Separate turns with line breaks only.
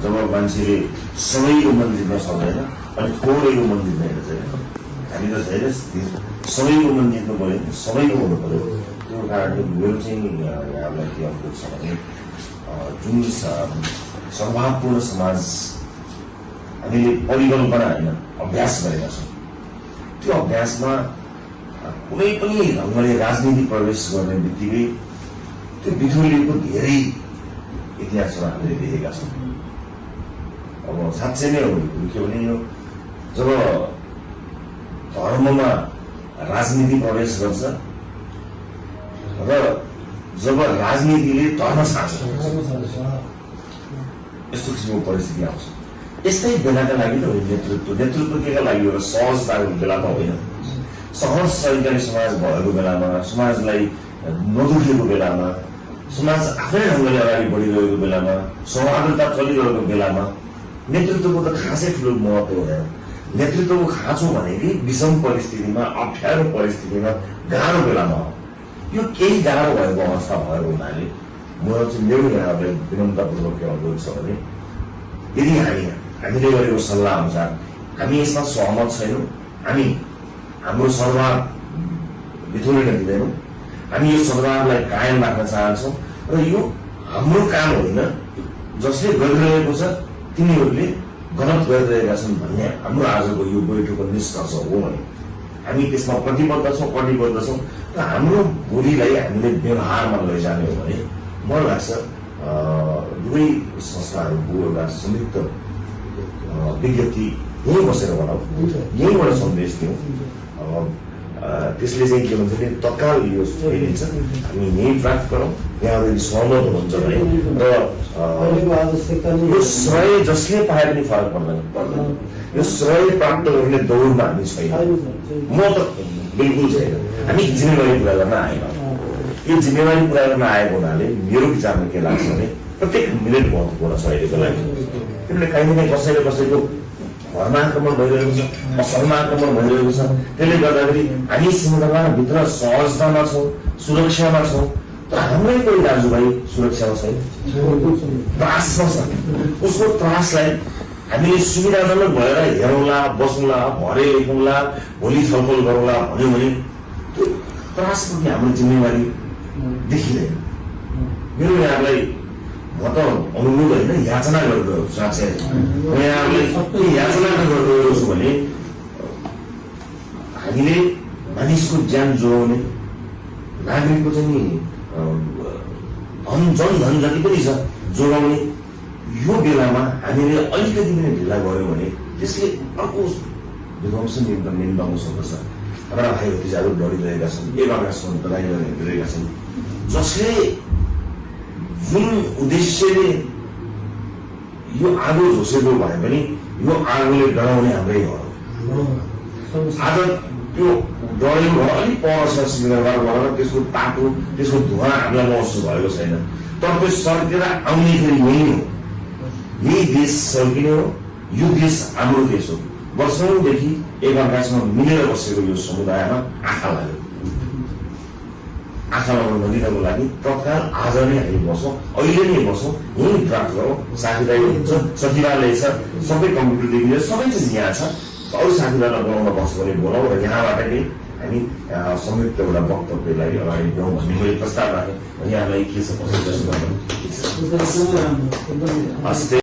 जब मान्छेले सबैको मन जित्न सक्दैन अनि थोरैको मन जित्ने चाहिँ हामी त धेरै सबैको मन जित्नु पर्यो, सबैको हुनु पर्यो। त्यो कारणले मेरो चाहिँ यहाँलाई के अनुरोध छ भने जुन सद्भावपूर्ण समाज हामीले परिकल्पना होइन अभ्यास गरेका छौँ, त्यो अभ्यासमा कुनै पनि ढङ्गले राजनीति प्रवेश गर्ने बित्तिकै त्यो बिथोलिएको धेरै इतिहासहरू हामीले देखेका छौँ। अब साँच्चै नै हो के भने यो जब धर्ममा राजनीति प्रवेश गर्छ र जब राजनीतिले धर्म छाड्छ यस्तो किसिमको परिस्थिति आउँछ। यस्तै बेलाका लागि त होइन नेतृत्व केका लागि एउटा सहजताको बेलामा होइन, सहज सरकारी समाज भएको बेलामा, समाजलाई नदुखेको बेलामा, समाज आफ्नै ढङ्गले अगाडि बढिरहेको बेलामा, सौहार्दता चलिरहेको बेलामा नेतृत्वको त खासै ठुलो महत्त्व हुँदैन। नेतृत्वको खाँचो भनेकै विषम परिस्थितिमा, अप्ठ्यारो परिस्थितिमा, गाह्रो बेलामा हो। यो केही गाह्रो भएको अवस्था भएको हुनाले मेरो यहाँहरूलाई विनम्रतापूर्वक के अनुरोध छ भने यदि हामीले गरेको सल्लाह अनुसार हामी यसमा सहमत छैनौँ, हामी हाम्रो सद्भाव बिथोलिन दिँदैनौँ, हामी यो सद्भावलाई कायम राख्न चाहन्छौँ र यो हाम्रो काम होइन, जसले गरिरहेको छ तिनीहरूले गलत गरिरहेका छन् भन्ने हाम्रो आजको यो बैठकको निष्कर्ष हो भने हामी त्यसमा प्रतिबद्ध छौँ र हाम्रो भोलिलाई हामीले व्यवहारमा लैजाने हो भने मलाई लाग्छ दुवै संस्थाहरूको एउटा संयुक्त विज्ञप्ति यहीँ बसेर बनाऊ, यहीँबाट सन्देश दिउँ। त्यसले चाहिँ के भन्छ भने तत्काल यो फैलिन्छ, हामी यहीँ प्राप्त गरौँ। यहाँहरू सहमत हुनुहुन्छ भने र यो श्रेय जसले पाए पनि फरक पर्दैन, यो श्रेय प्राप्त गर्ने दौडमा हामी छैन, म त बिल्कुल छैन। हामी जिम्मेवारी पुरा गर्न आएनौँ। यो जिम्मेवारी पुरा गर्न आएको हुनाले मेरो विचारमा के लाग्छ भने प्रत्येक मिनट महत्त्वपूर्ण छ अहिलेको लागि। किनभने कहीँ न कहीँ कसैले कसैको घरमा आक्रमण भइरहेको छ, असलमा आक्रमण भइरहेको छ। त्यसले गर्दाखेरि हामी सिंहदरबारभित्र सहजतामा छौँ, सुरक्षामा छौँ, तर हाम्रै कोही दाजुभाइ सुरक्षामा छैन, त्रासमा छ। उसको त्रासलाई हामीले सुविधाजनक भएर हेरौँला, बसौँला, भरे लेखौँला, भोलि छलफल गरौँला भन्यो भने त्यो त्रासप्रति हाम्रो जिम्मेवारी देखिँदैन। मेरो यहाँलाई म त अनुरोध होइन, याचना गरिरहेको छु। साँच्चै म यहाँहरूलाई सबै याचना गरिरहेको छु भने हामीले मानिसको ज्यान जोगाउने, नागरिकको चाहिँ धन जति पनि छ जोगाउने यो बेलामा हामीले अलिकति पनि ढिला गऱ्यौँ भने त्यसले अर्को विध्वंस निम्ताउन सक्दछ। र भाइ भतिजाहरू लडिरहेका छन्, एकअर्कासँग लडाइँ गरिरहेका छन्, जसले जुन उद्देश्यले यो आगो झोसेको भए पनि यो आगोले डराउने हाम्रै हो। आज त्यो डढेको भयो, अलिक पर छ सिंहदरबार भएर त्यसको तातो, त्यसको धुवा हामीलाई महसुस भएको छैन। तर त्यो सर्केर आउने फेरि यही हो, यही देश सर्किने हो, यो देश हाम्रो देश हो। वर्षौँदेखि एकअर्कासँग मिलेर बसेको यो समुदायमा आँखा लाग्यो। आँखा लगाउन नदिनको लागि तत्काल आज नै हामी बसौँ, अहिले नै बसौँ, यहीँ ड्राफ्ट गरौँ। साथीभाइ हुन्छ, सचिवालय छ, सबै कम्प्युटरदेखि लिएर सबै चिज यहाँ छ। अरू साथीभाइलाई बोलाउन बस्छ भने बोलाउँ र यहाँबाट नै हामी संयुक्त एउटा वक्तव्यलाई अगाडि ल्याउँ भन्ने मैले प्रस्ताव राखेँ। यहाँलाई के छ कसरी